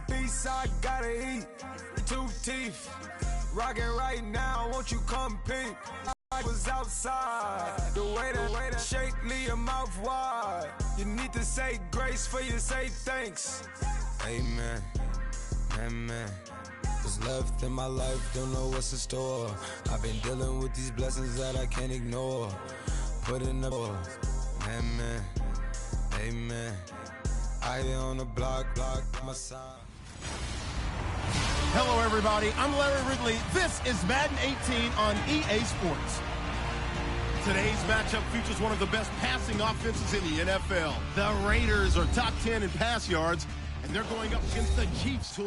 B-side, gotta eat. 2 teeth, rockin' right now, won't you come peep? I was outside, the way to shake, leave your mouth wide. You need to say grace for you say thanks. Amen, amen. What's left in my life, don't know what's in store. I've been dealing with these blessings that I can't ignore. Put in the amen, amen. I on the block, my side. Hello, everybody. I'm Larry Ridley. This is Madden 18 on EA Sports. Today's matchup features one of the best passing offenses in the NFL. The Raiders are top 10 in pass yards, and they're going up against the Cheifs.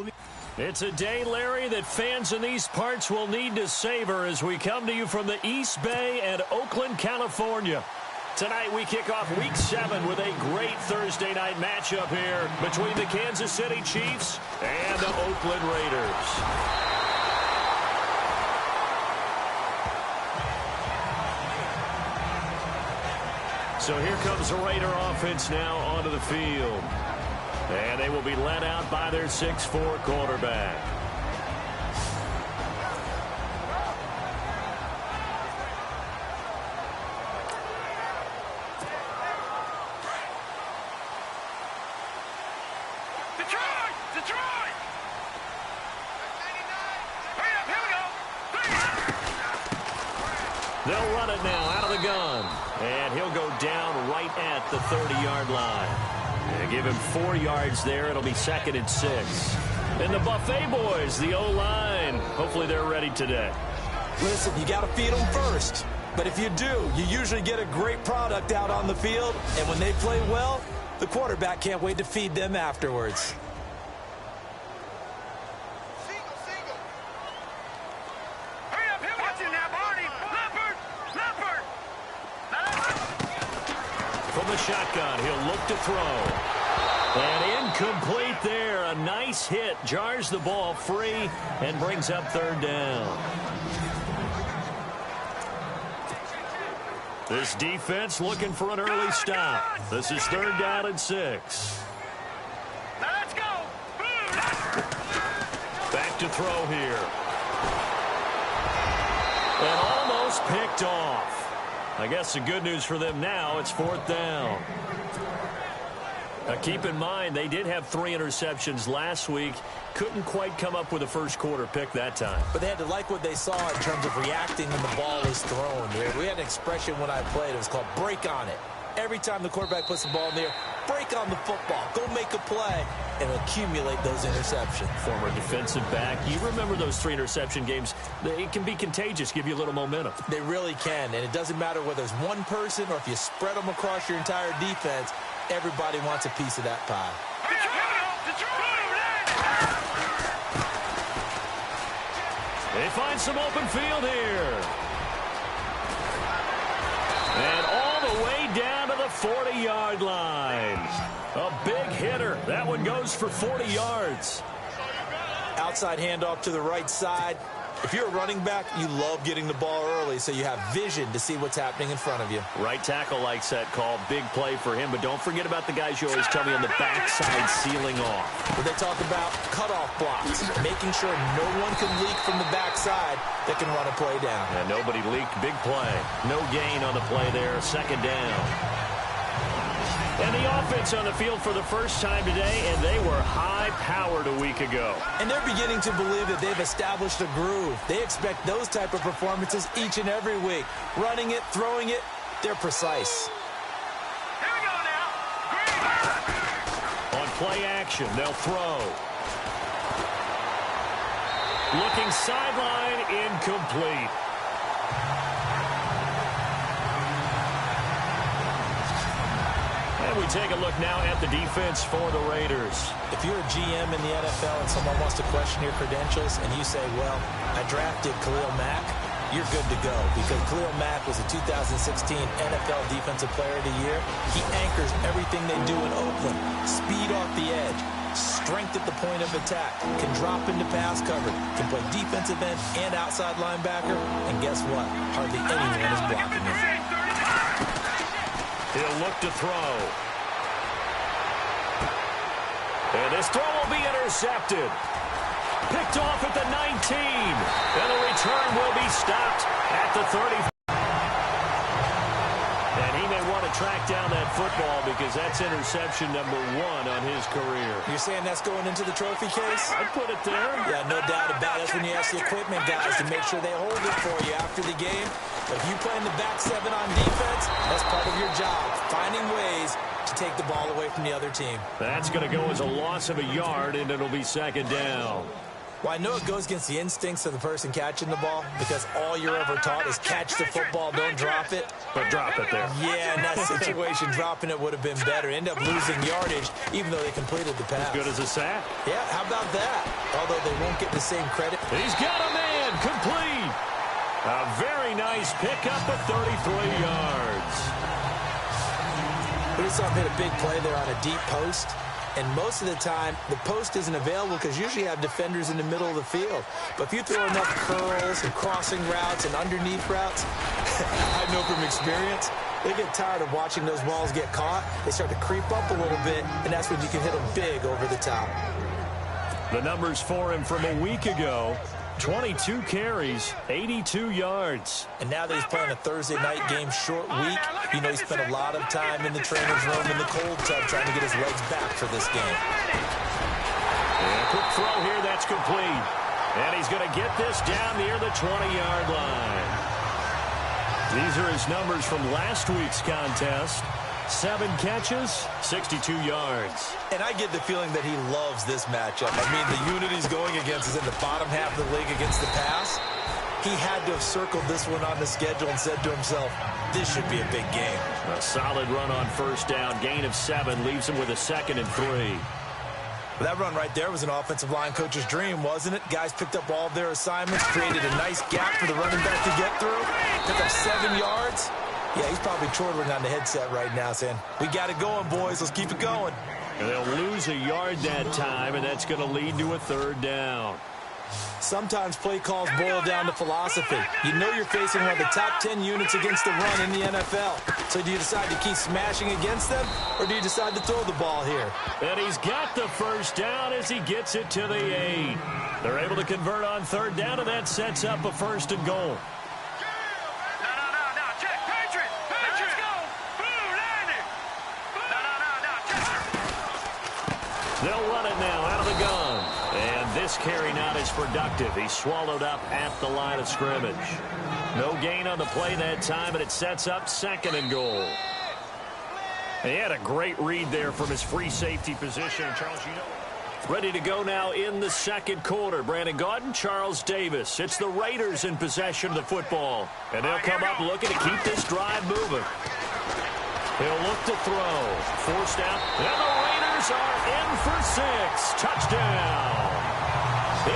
It's a day, Larry, that fans in these parts will need to savor as we come to you from the East Bay and Oakland, California. Tonight we kick off Week 7 with a great Thursday night matchup here between the Kansas City Chiefs and the Oakland Raiders. So here comes the Raider offense now onto the field. And they will be led out by their 6'4" quarterback. They'll run it now out of the gun. And he'll go down right at the 30-yard line. And give him 4 yards there. It'll be 2nd and 6. And the Buffet boys, the O-line. Hopefully they're ready today. Listen, you got to feed them first. But if you do, you usually get a great product out on the field. And when they play well, the quarterback can't wait to feed them afterwards. From the shotgun, he'll look to throw. And incomplete there. A nice hit. Jars the ball free and brings up 3rd down. This defense looking for an early stop. This is 3rd down and 6. Now let's go. Back to throw here. And almost picked off. I guess the good news for them now, it's 4th down. Now keep in mind, they did have 3 interceptions last week. Couldn't quite come up with a first quarter pick that time. But they had to like what they saw in terms of reacting when the ball was thrown. We had an expression when I played. It was called break on it. Every time the quarterback puts the ball in the air, break on the football. Go make a play and accumulate those interceptions. Former defensive back. You remember those 3 interception games. It can be contagious, give you a little momentum. They really can, and it doesn't matter whether it's one person or if you spread them across your entire defense. Everybody wants a piece of that pie. They find some open field here. And all the way down to the 40-yard line. A big hitter. That one goes for 40 yards. Outside handoff to the right side. If you're a running back, you love getting the ball early so you have vision to see what's happening in front of you. Right tackle likes that call. Big play for him. But don't forget about the guys you always tell me on the backside sealing off. When they talk about cutoff blocks, making sure no one can leak from the backside that can run a play down. And nobody leaked. Big play. No gain on the play there. 2nd down. And the offense on the field for the first time today, and they were high-powered a week ago. And they're beginning to believe that they've established a groove. They expect those type of performances each and every week. Running it, throwing it, they're precise. Here we go now. On play action, they'll throw. Looking sideline, incomplete. We take a look now at the defense for the Raiders. If you're a GM in the NFL and someone wants to question your credentials and you say, well, I drafted Khalil Mack, you're good to go because Khalil Mack was a 2016 NFL Defensive Player of the Year. He anchors everything they do in Oakland. Speed off the edge, strength at the point of attack, can drop into pass cover, can play defensive end and outside linebacker, and guess what? Hardly anyone is blocking him. He'll look to throw. And this throw will be intercepted. intercepted. Picked off at the 19. And the return will be stopped at the 30. And he may want to track down that football because that's interception number 1 on his career. You're saying that's going into the trophy case? I'd put it there. Yeah, no doubt about it. That's when you ask the equipment guys to make sure they hold it for you after the game. If you play in the back 7 on defense, that's part of your job, finding ways to take the ball away from the other team. That's going to go as a loss of a yard, and it'll be second down. Well, I know it goes against the instincts of the person catching the ball because all you're ever taught is catch the football, don't drop it. But drop it there. Yeah, in that situation, dropping it would have been better. End up losing yardage, even though they completed the pass. As good as a sack. Yeah, how about that? Although they won't get the same credit. He's got a man, complete. A very nice pickup of 33 yards. We saw him hit a big play there on a deep post. And most of the time, the post isn't available because usually you have defenders in the middle of the field. But if you throw enough curls and crossing routes and underneath routes, I know from experience, they get tired of watching those balls get caught. They start to creep up a little bit, and that's when you can hit them big over the top. The numbers for him from a week ago, 22 carries, 82 yards. And now that he's playing a Thursday night game, short week, you know he spent a lot of time in the trainer's room in the cold tub trying to get his legs back for this game. And a quick throw here, that's complete. And he's going to get this down near the 20-yard line. These are his numbers from last week's contest. 7 catches, 62 yards. And I get the feeling that he loves this matchup. I mean, the unit he's going against is in the bottom half of the league against the pass. He had to have circled this one on the schedule and said to himself, this should be a big game. A solid run on first down. Gain of 7 leaves him with a 2nd and 3. That run right there was an offensive line coach's dream, wasn't it? Guys picked up all of their assignments, created a nice gap for the running back to get through, picked up 7 yards. Yeah, he's probably chortling on the headset right now saying, we got it going, boys. Let's keep it going. And they'll lose a yard that time, and that's going to lead to a 3rd down. Sometimes play calls boil down to philosophy. You know you're facing one of the top 10 units against the run in the NFL. So do you decide to keep smashing against them, or do you decide to throw the ball here? And he's got the first down as he gets it to the 8. They're able to convert on 3rd down, and that sets up a 1st and goal. They'll run it now out of the gun. And this carry not as productive. He's swallowed up at the line of scrimmage. No gain on the play that time, and it sets up 2nd and goal. And he had a great read there from his free safety position. Charles, you know. Ready to go now in the 2nd quarter. Brandon Gaudin, Charles Davis. It's the Raiders in possession of the football. And they'll come up looking to keep this drive moving. He'll look to throw. Forced out. And the Raiders are in for 6. Touchdown.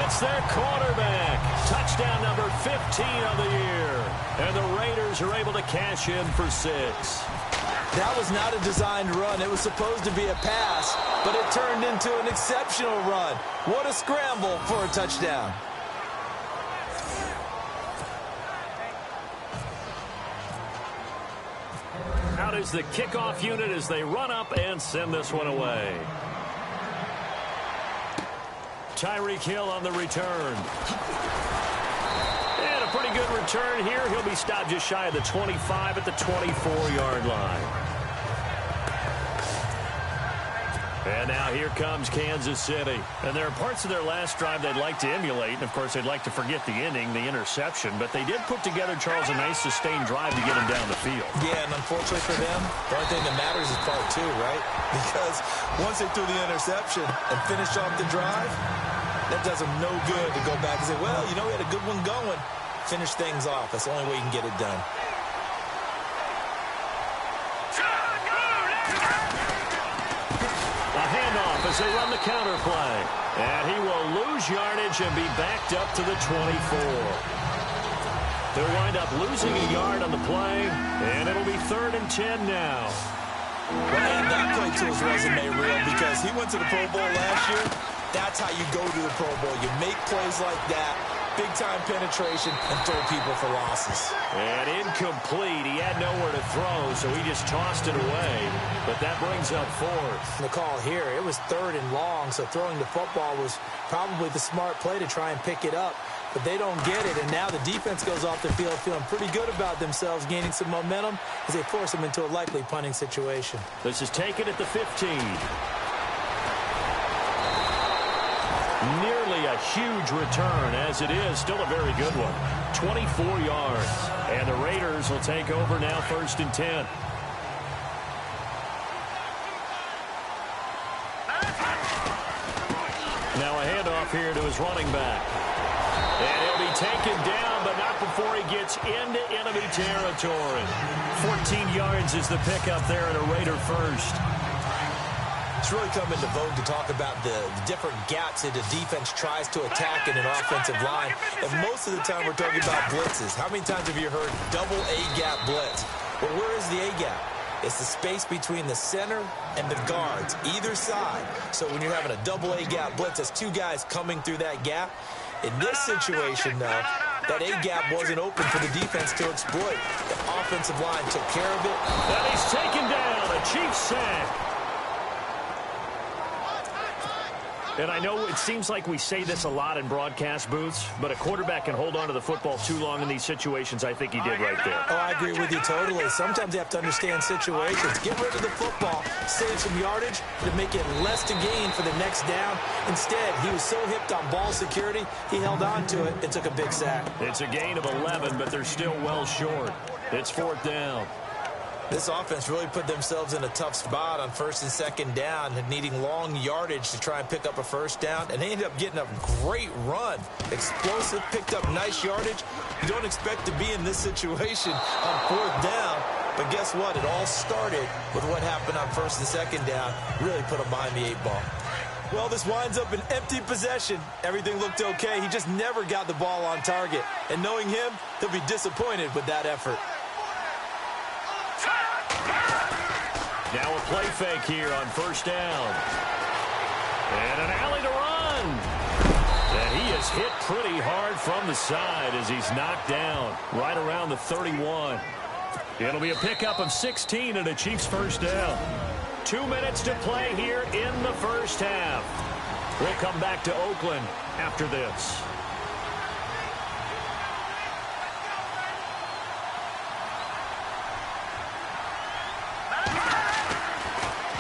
It's their quarterback. Touchdown number 15 of the year. And the Raiders are able to cash in for 6. That was not a designed run. It was supposed to be a pass, but it turned into an exceptional run. What a scramble for a touchdown. Out is the kickoff unit as they run up and send this one away. Tyreek Hill on the return. And a pretty good return here. He'll be stopped just shy of the 25 at the 24-yard line. And now here comes Kansas City. And there are parts of their last drive they'd like to emulate. And, of course, they'd like to forget the ending, the interception. But they did put together, Charles, a nice sustained drive to get him down the field. Yeah, and unfortunately for them, the only thing that matters is part 2, right? Because once they threw the interception and finished off the drive, that does them no good to go back and say, well, you know, we had a good one going. Finish things off. That's the only way you can get it done. As they run the counter play. And he will lose yardage and be backed up to the 24. They'll wind up losing a yard on the play, and it'll be 3rd and 10 now. Well, and that play to his resume real because he went to the Pro Bowl last year. That's how you go to the Pro Bowl. You make plays like that, big-time penetration, and throw people for losses. And incomplete. He had nowhere to throw, so he just tossed it away. But that brings up fourth. The call here, it was 3rd and long, so throwing the football was probably the smart play to try and pick it up. But they don't get it, and now the defense goes off the field feeling pretty good about themselves, gaining some momentum as they force them into a likely punting situation. This is taken at the 15. Nearly a huge return, as it is still a very good one. 24 yards. And the Raiders will take over now, 1st and 10. Now a handoff here to his running back. And he'll be taken down, but not before he gets into enemy territory. 14 yards is the pickup there and a Raider first. It's really come into vogue to talk about the different gaps that the defense tries to attack in an offensive line. And most of the time we're talking about blitzes. How many times have you heard double A-gap blitz? Well, where is the A-gap? It's the space between the center and the guards, either side. So when you're having a double A-gap blitz, that's 2 guys coming through that gap. In this situation, though, that A-gap wasn't open for the defense to exploit. The offensive line took care of it. And he's taken down. A Cheifs sack. And I know it seems like we say this a lot in broadcast booths, but a quarterback can hold on to the football too long in these situations. I think he did right there. Oh, I agree with you totally. Sometimes you have to understand situations. Get rid of the football, save some yardage to make it less to gain for the next down. Instead, he was so hipped on ball security, he held on to it and took a big sack. It's a gain of 11, but they're still well short. It's 4th down. This offense really put themselves in a tough spot on 1st and 2nd down, needing long yardage to try and pick up a 1st down, and they ended up getting a great run. Explosive, picked up nice yardage. You don't expect to be in this situation on 4th down, but guess what? It all started with what happened on 1st and 2nd down. Really put them behind the 8 ball. Well, this winds up an empty possession. Everything looked okay. He just never got the ball on target. And knowing him, he'll be disappointed with that effort. Now a play fake here on 1st down. And an alley to run. And he is hit pretty hard from the side as he's knocked down right around the 31. It'll be a pickup of 16 and a Chiefs 1st down. 2 minutes to play here in the 1st half. We'll come back to Oakland after this.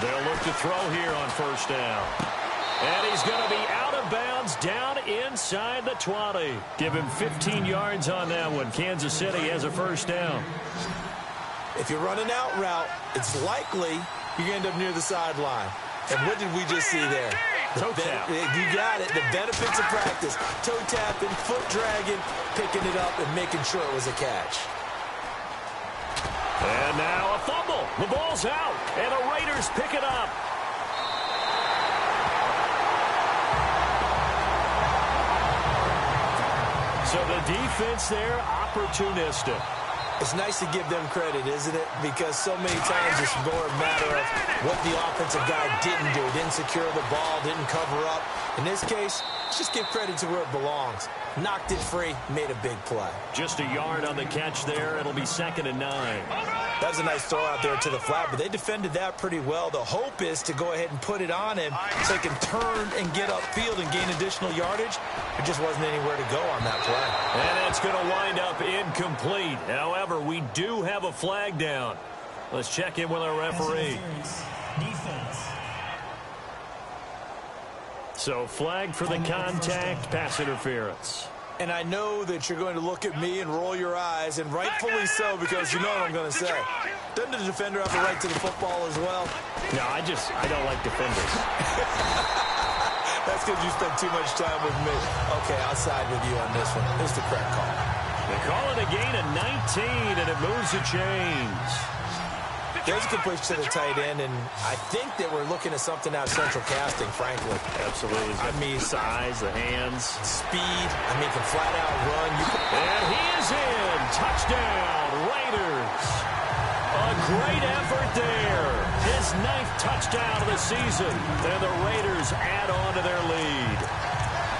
They'll look to throw here on 1st down. And he's going to be out of bounds down inside the 20. Give him 15 yards on that one. Kansas City has a 1st down. If you run an out route, it's likely you end up near the sideline. And what did we just see there? Toe tap. You got it. The benefits of practice. Toe tapping, foot dragging, picking it up, and making sure it was a catch. And now a fumble. The ball's out, and the Raiders pick it up. So the defense there, opportunistic. It's nice to give them credit, isn't it? Because so many times it's more a matter of what the offensive guy didn't do. Didn't secure the ball, didn't cover up. In this case, let's just give credit to where it belongs. Knocked it free, made a big play. Just a yard on the catch there. It'll be 2nd and 9. That was a nice throw out there to the flat, but they defended that pretty well. The hope is to go ahead and put it on him so he can turn and get upfield and gain additional yardage. There just wasn't anywhere to go on that play. And it's going to wind up incomplete. However, we do have a flag down. Let's check in with our referee. Defense. So flag for the contact, pass interference. And I know that you're going to look at me and roll your eyes, and rightfully so, because you know what I'm going to say. Doesn't the defender have a right to the football as well? No, I don't like defenders. That's because you spent too much time with me. Okay, I'll side with you on this one. It's the correct call. They call it a gain of 19, and it moves the chains. There's a completion to the tight end, and I think that we're looking at something out of central casting, frankly. Absolutely. I mean, size, the hands. Speed. I mean, can flat out run. And he is in. Touchdown, Raiders. A great effort there. His 9th touchdown of the season. And the Raiders add on to their lead.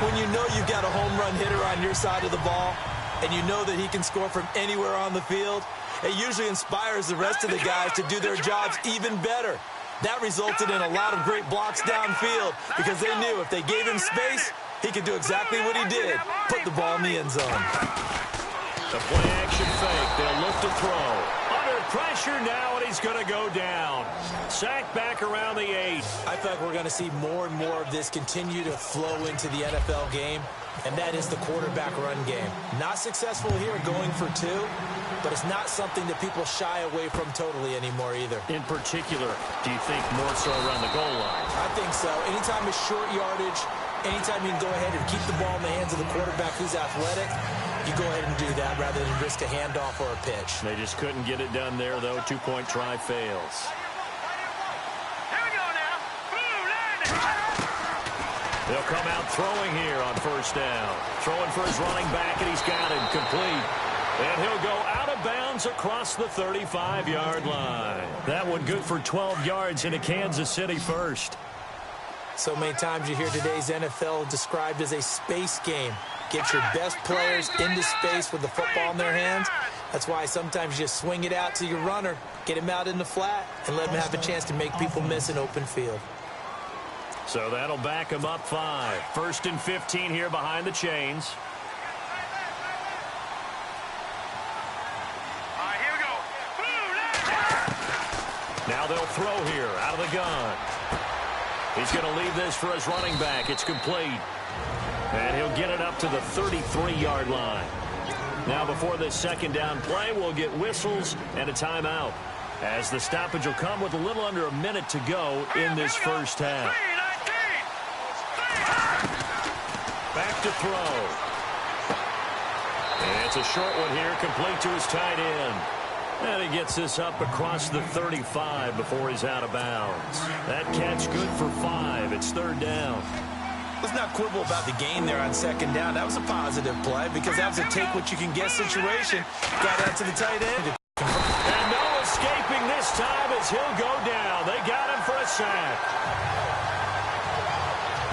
When you know you've got a home run hitter on your side of the ball, and you know that he can score from anywhere on the field, it usually inspires the rest of the guys to do their jobs even better. That resulted in a lot of great blocks downfield because they knew if they gave him space, he could do exactly what he did, put the ball in the end zone. The play-action fake. They'll look to throw. Under pressure now, and he's going to go down. Sacked back around the 8. I feel like we're going to see more and more of this continue to flow into the NFL game, and that is the quarterback run game. Not successful here going for 2, but it's not something that people shy away from totally anymore either. In particular, do you think more so around the goal line? I think so. Anytime it's short yardage, anytime you can go ahead and keep the ball in the hands of the quarterback who's athletic, you go ahead and do that rather than risk a handoff or a pitch. They just couldn't get it done there, though. 2-point try fails. Here we go now. They'll come out throwing here on first down. Throwing for his running back, and he's got him complete. And he'll go out of bounds across the 35-yard line. That one good for 12 yards into Kansas City first. So many times you hear today's NFL described as a space game. Get your best players into space with the football in their hands. That's why sometimes you just swing it out to your runner, get him out in the flat, and let him have a chance to make people miss an open field. So that'll back him up 5. 1st and 15 here behind the chains. All right, here we go. Now they'll throw here out of the gun. He's going to leave this for his running back. It's complete. And he'll get it up to the 33-yard line. Now before this second down play, we'll get whistles and a timeout, as the stoppage will come with a little under a minute to go in this first half. Back to throw. And it's a short one here, complete to his tight end. And he gets this up across the 35 before he's out of bounds. That catch good for 5. It's 3rd down. Let's not quibble about the gain there on 2nd down. That was a positive play because that was a take-what-you-can-get situation. Got out to the tight end. And no escaping this time as he'll go down. They got him for a sack.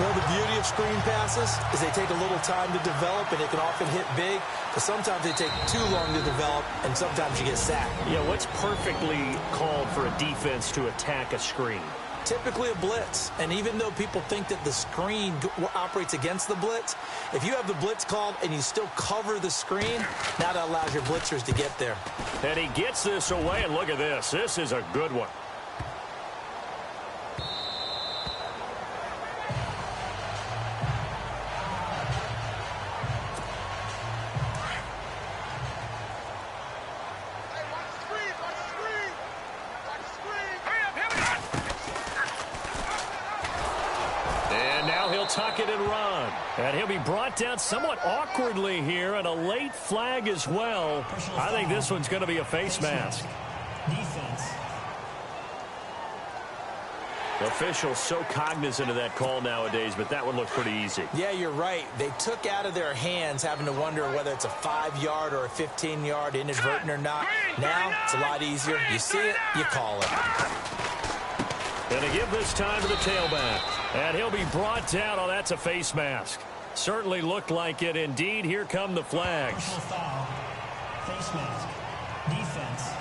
Well, the beauty of screen passes is they take a little time to develop, and they can often hit big, but sometimes they take too long to develop, and sometimes you get sacked. Yeah, what's perfectly called for a defense to attack a screen? Typically a blitz, and even though people think that the screen operates against the blitz, if you have the blitz called and you still cover the screen, now that allows your blitzers to get there. And he gets this away, and look at this. This is a good one. Tuck it and run. And he'll be brought down somewhat awkwardly here, and a late flag as well. I think this one's going to be a face mask. Defense. The officials so cognizant of that call nowadays, but that one looked pretty easy. Yeah, you're right. They took out of their hands having to wonder whether it's a 5-yard or a 15-yard inadvertent or not. Now, it's a lot easier. You see it, you call it. Going to give this time to the tailback. And he'll be brought down. Oh, that's a face mask. Certainly looked like it. Indeed, here come the flags. Personal foul. Face mask. Defense.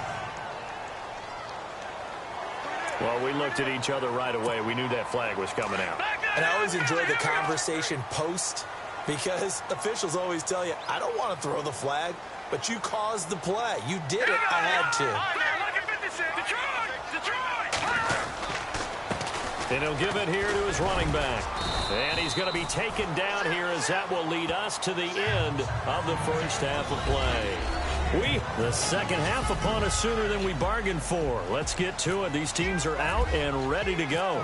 Well, we looked at each other right away. We knew that flag was coming out. And I always enjoy the conversation post, because officials always tell you, I don't want to throw the flag, but you caused the play. You did it. I had to. And he'll give it here to his running back. And he's going to be taken down here, as that will lead us to the end of the first half of play. The second half upon us sooner than we bargained for. Let's get to it. These teams are out and ready to go.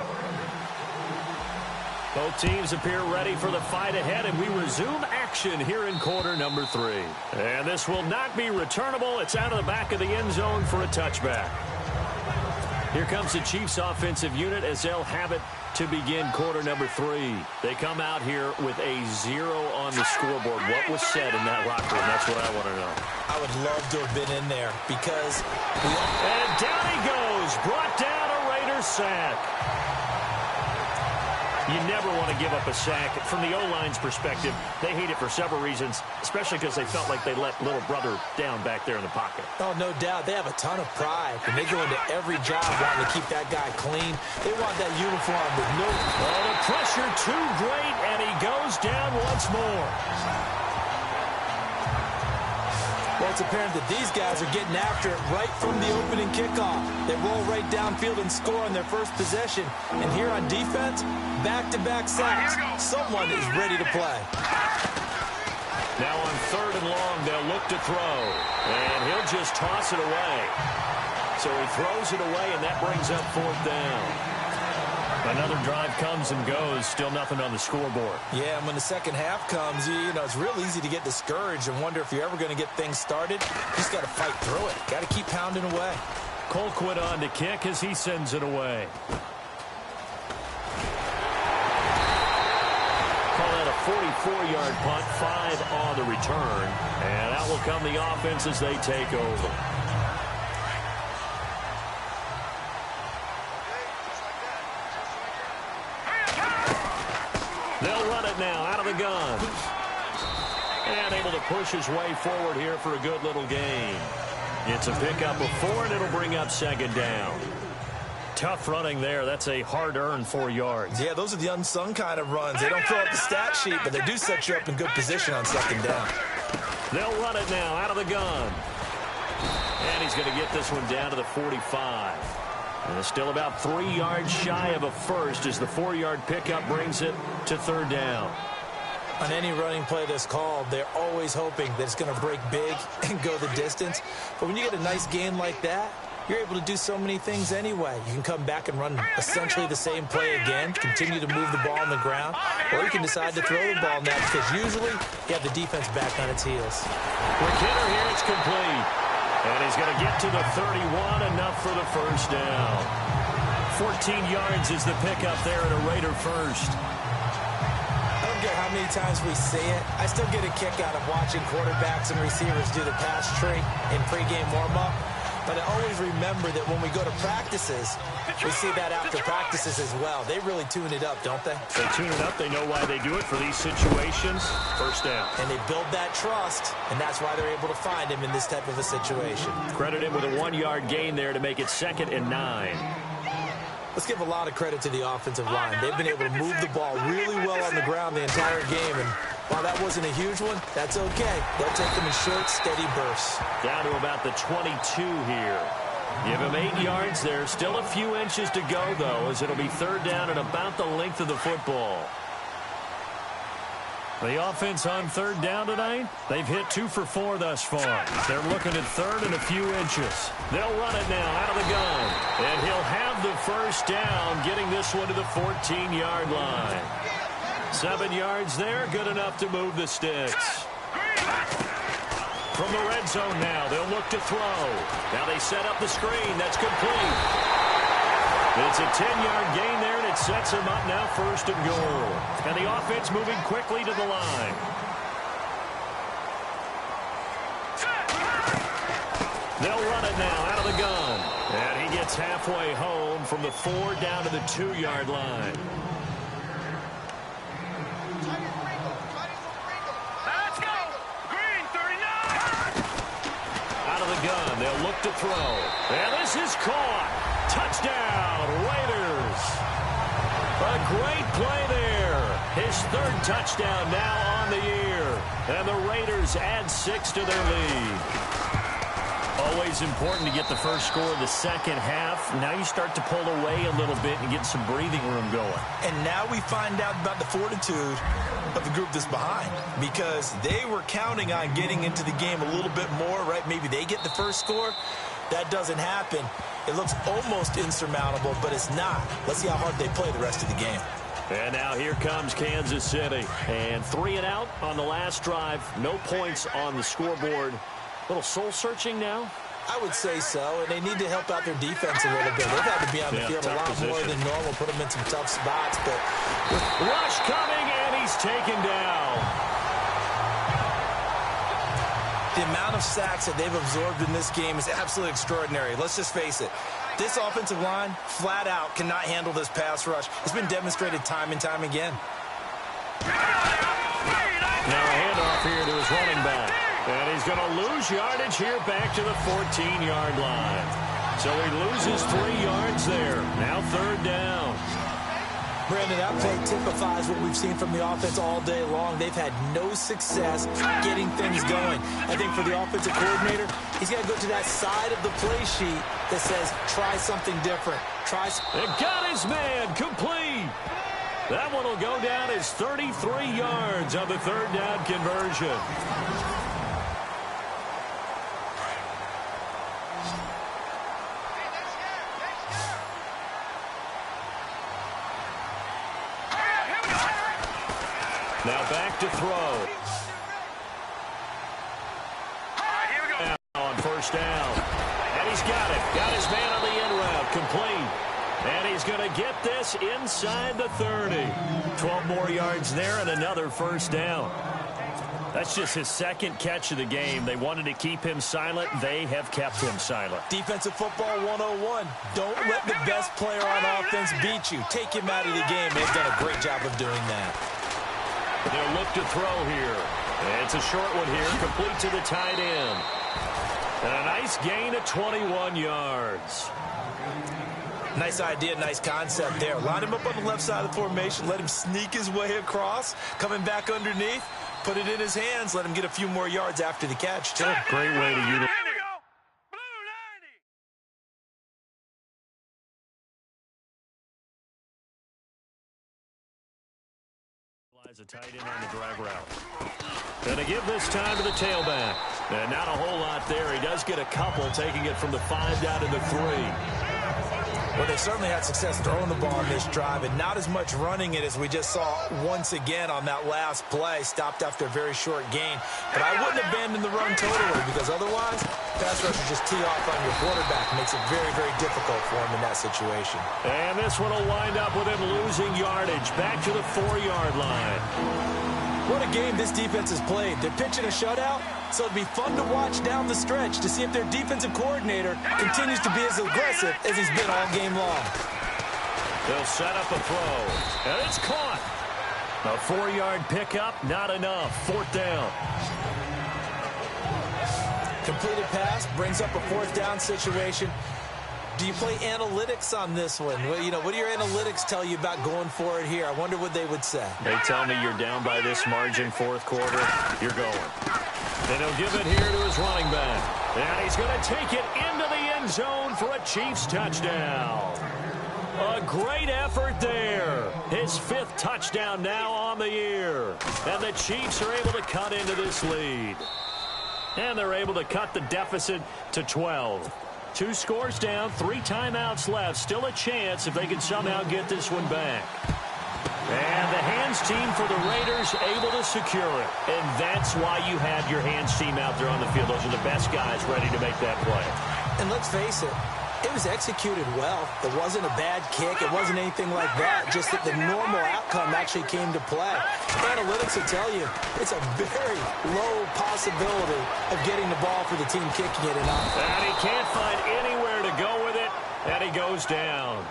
Both teams appear ready for the fight ahead, and we resume action here in quarter number 3. And this will not be returnable. It's out of the back of the end zone for a touchback. Here comes the Chiefs offensive unit as they'll have it to begin quarter number 3. They come out here with a 0 on the scoreboard. What was said in that locker room? That's what I want to know. I would love to have been in there because and down he goes. Brought down, a Raiders sack. You never want to give up a sack. From the O-line's perspective, they hate it for several reasons, especially because they felt like they let little brother down back there in the pocket. Oh, no doubt. They have a ton of pride, and they go into every job wanting to keep that guy clean. They want that uniform with no... Oh, the pressure too great, and he goes down once more. Well, it's apparent that these guys are getting after it right from the opening kickoff. They roll right downfield and score on their first possession. And here on defense, back-to-back sacks. Someone is ready to play. Now on 3rd and long, they'll look to throw. And he'll just toss it away. So he throws it away, and that brings up 4th down. Another drive comes and goes, still nothing on the scoreboard. Yeah, and when the second half comes, you know, it's real easy to get discouraged and wonder if you're ever going to get things started. You just got to fight through it. Got to keep pounding away. Colquitt on to kick as he sends it away. Call that a 44-yard punt, 5 on the return. And out will come the offense as they take over. They'll run it now out of the gun. And able to push his way forward here for a good little gain. It's a pickup of 4, and it'll bring up 2nd down. Tough running there. That's a hard-earned 4 yards. Yeah, those are the unsung kind of runs. They don't fill up the stat sheet, but they do set you up in good position on 2nd down. They'll run it now out of the gun. And he's going to get this one down to the 45. And it's still about 3 yards shy of a first as the 4-yard pickup brings it to 3rd down. On any running play that's called, they're always hoping that it's going to break big and go the distance. But when you get a nice gain like that, you're able to do so many things anyway. You can come back and run essentially the same play again, continue to move the ball on the ground, or you can decide to throw the ball now because usually you have the defense back on its heels. McKinnon here, it's complete. And he's going to get to the 31, enough for the first down. 14 yards is the pickup there at a Raider first. I don't care how many times we say it, I still get a kick out of watching quarterbacks and receivers do the pass tree in pregame warm-up. But I always remember that when we go to practices, we see that after practices as well. They really tune it up, don't they? They tune it up. They know why they do it for these situations. First down. And they build that trust, and that's why they're able to find him in this type of a situation. Credit him with a 1-yard gain there to make it 2nd and 9. Let's give a lot of credit to the offensive line. They've been able to move the ball really well on the ground the entire game, and while that wasn't a huge one, that's okay. They'll take them in short, steady bursts. Down to about the 22 here. Give him 8 yards there. Still a few inches to go, though, as it'll be 3rd down and about the length of the football. The offense on 3rd down tonight, they've hit 2 for 4 thus far. They're looking at 3rd and a few inches. They'll run it now out of the gun. And he'll have the first down, getting this one to the 14-yard line. 7 yards there, good enough to move the sticks. From the red zone now, they'll look to throw. Now they set up the screen. That's complete. It's a 10-yard gain there, and it sets them up now 1st and goal. And the offense moving quickly to the line. They'll run it now out of the gun. And he gets halfway home from the 4 down to the 2-yard line. Let's go. Green, 39. Out of the gun, they'll look to throw. And this is caught. Touchdown, Raiders. A great play there. His 3rd touchdown now on the year. And the Raiders add 6 to their lead. Always important to get the first score of the second half. Now you start to pull away a little bit and get some breathing room going. And now we find out about the fortitude of the group that's behind, because they were counting on getting into the game a little bit more, right? Maybe they get the first score. That doesn't happen. It looks almost insurmountable, but it's not. Let's see how hard they play the rest of the game. And now here comes Kansas City. And 3 and out on the last drive. No points on the scoreboard. A little soul-searching now? I would say so, and they need to help out their defense a little bit. They've had to be on the field a lot more than normal, put them in some tough spots. But rush coming, and he's taken down. The amount of sacks that they've absorbed in this game is absolutely extraordinary. Let's just face it. This offensive line, flat out, cannot handle this pass rush. It's been demonstrated time and time again. Now a handoff here to his running back. And he's going to lose yardage here back to the 14-yard line. So he loses 3 yards there. Now 3rd down. Brandon, that play typifies what we've seen from the offense all day long. They've had no success getting things going. I think for the offensive coordinator, he's got to go to that side of the play sheet that says, try something different. It got his man complete. That one will go down as 33 yards on the 3rd down conversion. Now back to throw. Now on 1st down. And he's got it. Got his man on the in route. Complete. And he's going to get this inside the 30. 12 more yards there and another 1st down. That's just his 2nd catch of the game. They wanted to keep him silent. They have kept him silent. Defensive football 101. Don't let the best player on offense beat you. Take him out of the game. They've done a great job of doing that. They'll look to throw here. It's a short one here, complete to the tight end. And a nice gain of 21 yards. Nice idea, nice concept there. Line him up on the left side of the formation, let him sneak his way across, coming back underneath, put it in his hands, let him get a few more yards after the catch, too. Great way to utilize. A tight end on the drag route. Going to give this time to the tailback. And not a whole lot there. He does get a couple, taking it from the 5 down to the 3. Well, they certainly had success throwing the ball on this drive, and not as much running it as we just saw once again on that last play. Stopped after a very short gain. But I wouldn't abandon the run totally, because otherwise, pass rush will just tee off on your quarterback. Makes it very, very difficult for him in that situation. And this one will wind up with him losing yardage back to the 4-yard line. What a game this defense has played. They're pitching a shutout, so it'd be fun to watch down the stretch to see if their defensive coordinator continues to be as aggressive as he's been all game long. They'll set up a throw, and it's caught. A 4-yard pickup, not enough. 4th down. Completed pass brings up a 4th down situation. Do you play analytics on this one? Well, you know, what do your analytics tell you about going for it here? I wonder what they would say. They tell me you're down by this margin 4th quarter, you're going. And he'll give it here to his running back. And he's going to take it into the end zone for a Chiefs touchdown. A great effort there. His 5th touchdown now on the year. And the Chiefs are able to cut into this lead. And they're able to cut the deficit to 12. 2 scores down, 3 timeouts left. Still a chance if they can somehow get this one back. And the hands team for the Raiders able to secure it. And that's why you had your hands team out there on the field. Those are the best guys ready to make that play. And let's face it, it was executed well. It wasn't a bad kick. It wasn't anything like that. Just that the normal outcome actually came to play. Analytics will tell you it's a very low possibility of getting the ball for the team kicking it enough. And he can't find anywhere to go with it. And he goes down.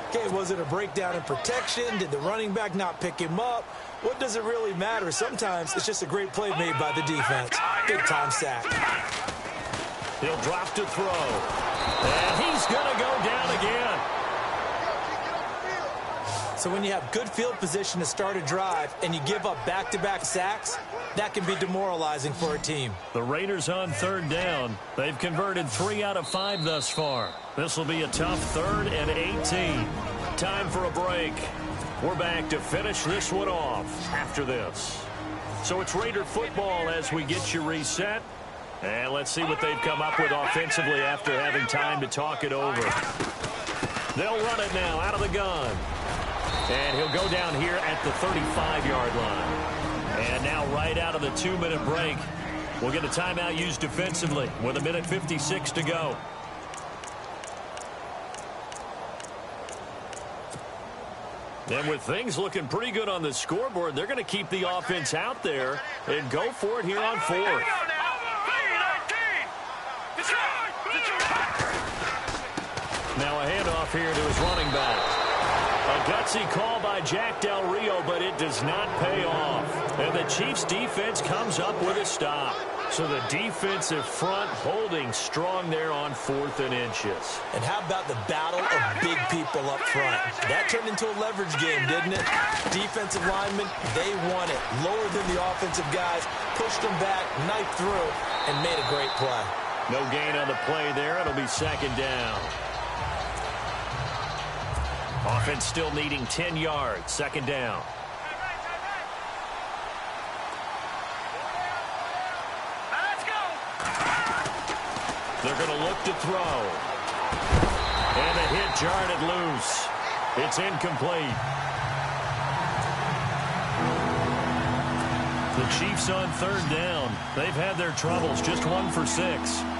Okay, was it a breakdown in protection? Did the running back not pick him up? What does it really matter? Sometimes it's just a great play made by the defense. Big-time sack. He'll drop to throw. And he's going to go down again. So when you have good field position to start a drive and you give up back-to-back sacks, that can be demoralizing for a team. The Raiders on 3rd down. They've converted 3 out of 5 thus far. This will be a tough 3rd and 18. Time for a break. We're back to finish this one off after this. So it's Raider football as we get you reset. And let's see what they've come up with offensively after having time to talk it over. They'll run it now out of the gun. And he'll go down here at the 35-yard line. And now right out of the 2-minute break, we'll get a timeout used defensively with 1:56 to go. And with things looking pretty good on the scoreboard, they're going to keep the offense out there and go for it here on 4th. off here to his running back. A gutsy call by Jack Del Rio, but it does not pay off. And the Chiefs defense comes up with a stop. So the defensive front holding strong there on 4th and inches. And how about the battle of big people up front? That turned into a leverage game, didn't it? Defensive linemen, they won it. Lower than the offensive guys, pushed them back, knifed through, and made a great play. No gain on the play there. It'll be 2nd down. Offense still needing 10 yards. 2nd down. They're going to look to throw. And a hit jarred it loose. It's incomplete. The Chiefs on 3rd down. They've had their troubles. Just 1 for 6.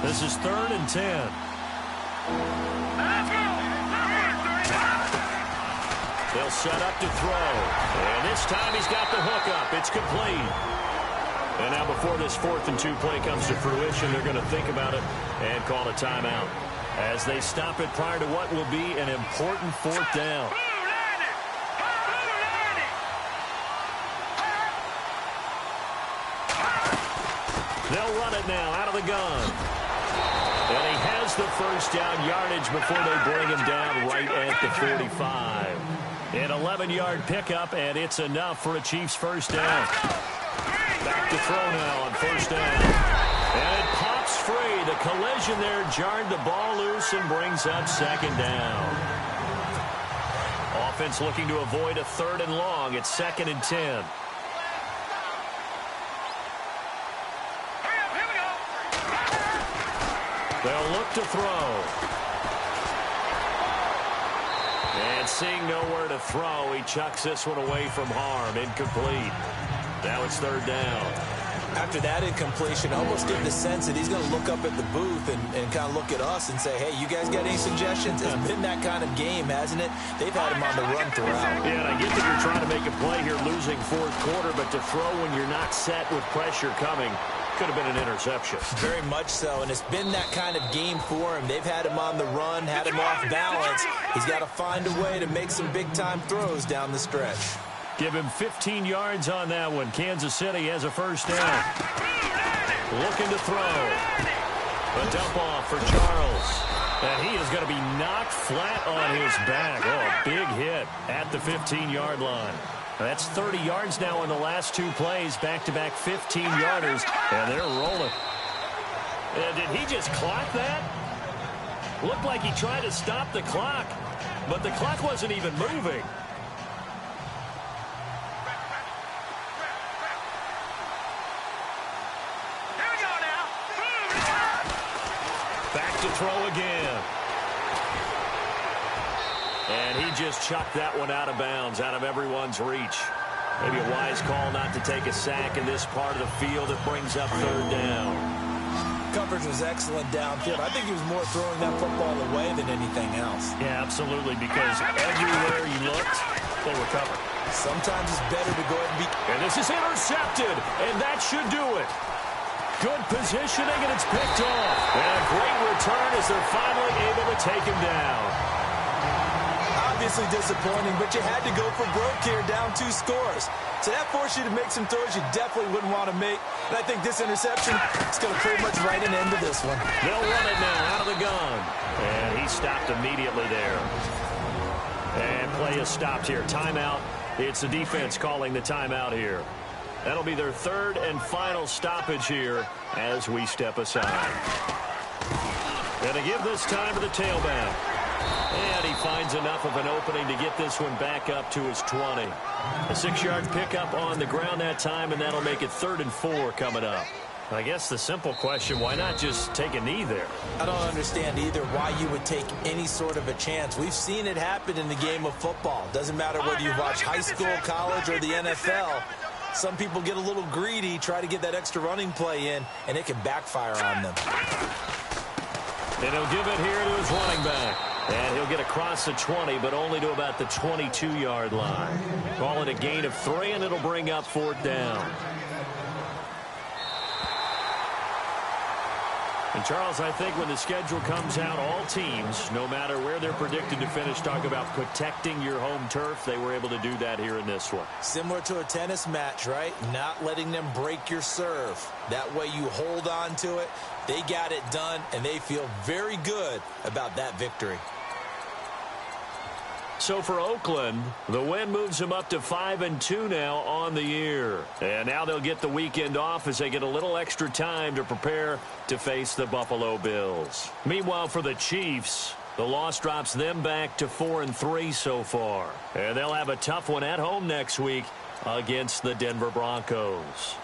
This is 3rd and 10. They'll set up to throw. And this time he's got the hook up. It's complete. And now before this 4th and 2 play comes to fruition, they're going to think about it and call a timeout as they stop it prior to what will be an important 4th down. They'll run it now out of the gun. And he has the 1st down yardage before they bring him down right at the 45. An 11-yard pickup, and it's enough for a Chiefs 1st down. Back to throw now on 1st down. And it pops free. The collision there jarred the ball loose and brings up 2nd down. Offense looking to avoid a 3rd and long. It's 2nd and 10. They'll look to throw. And seeing nowhere to throw, he chucks this one away from harm. Incomplete. Now it's 3rd down. After that incompletion, I almost get the sense that he's going to look up at the booth and kind of look at us and say, hey, you guys got any suggestions? It's been that kind of game, hasn't it? They've had him on the run throughout. Yeah, and I get that you're trying to make a play here losing 4th quarter, but to throw when you're not set with pressure coming could have been an interception. Very much so, and it's been that kind of game for him. They've had him on the run, had him off balance. He's got to find a way to make some big-time throws down the stretch. Give him 15 yards on that one. Kansas City has a 1st down. Looking to throw. A dump off for Charles. And he is going to be knocked flat on his back. Oh, a big hit at the 15-yard line. That's 30 yards now in the last 2 plays. Back-to-back 15-yarders. And they're rolling. Did he just clock that? Looked like he tried to stop the clock. But the clock wasn't even moving. To throw again. And he just chucked that one out of bounds, out of everyone's reach. Maybe a wise call not to take a sack in this part of the field. It brings up 3rd down. Coverage was excellent downfield. I think he was more throwing that football away than anything else. Yeah, absolutely, because everywhere he looked, they were covered. Sometimes it's better to go ahead and be... And this is intercepted, and that should do it. Good positioning, and it's picked off. And a great return as they're finally able to take him down. Obviously disappointing, but you had to go for broke here, down 2 scores. So that forced you to make some throws you definitely wouldn't want to make. And I think this interception is going to pretty much write an end to this one. They'll run it now out of the gun. And he stopped immediately there. And play is stopped here. Timeout. It's the defense calling the timeout here. That'll be their 3rd and final stoppage here as we step aside. And to give this time to the tailback. And he finds enough of an opening to get this one back up to his 20. A 6-yard pickup on the ground that time, and that'll make it 3rd and 4 coming up. I guess the simple question, why not just take a knee there? I don't understand either why you would take any sort of a chance. We've seen it happen in the game of football. Doesn't matter whether you watch high school, college, or the NFL. Some people get a little greedy, try to get that extra running play in, and it can backfire on them. And he'll give it here to his running back. And he'll get across the 20, but only to about the 22-yard line. Call it a gain of 3, and it'll bring up 4th down. And, Charles, I think when the schedule comes out, all teams, no matter where they're predicted to finish, talk about protecting your home turf. They were able to do that here in this one. Similar to a tennis match, right? Not letting them break your serve. That way you hold on to it. They got it done, and they feel very good about that victory. So for Oakland, the win moves them up to 5-2 now on the year. And now they'll get the weekend off as they get a little extra time to prepare to face the Buffalo Bills. Meanwhile, for the Chiefs, the loss drops them back to 4-3 so far. And they'll have a tough one at home next week against the Denver Broncos.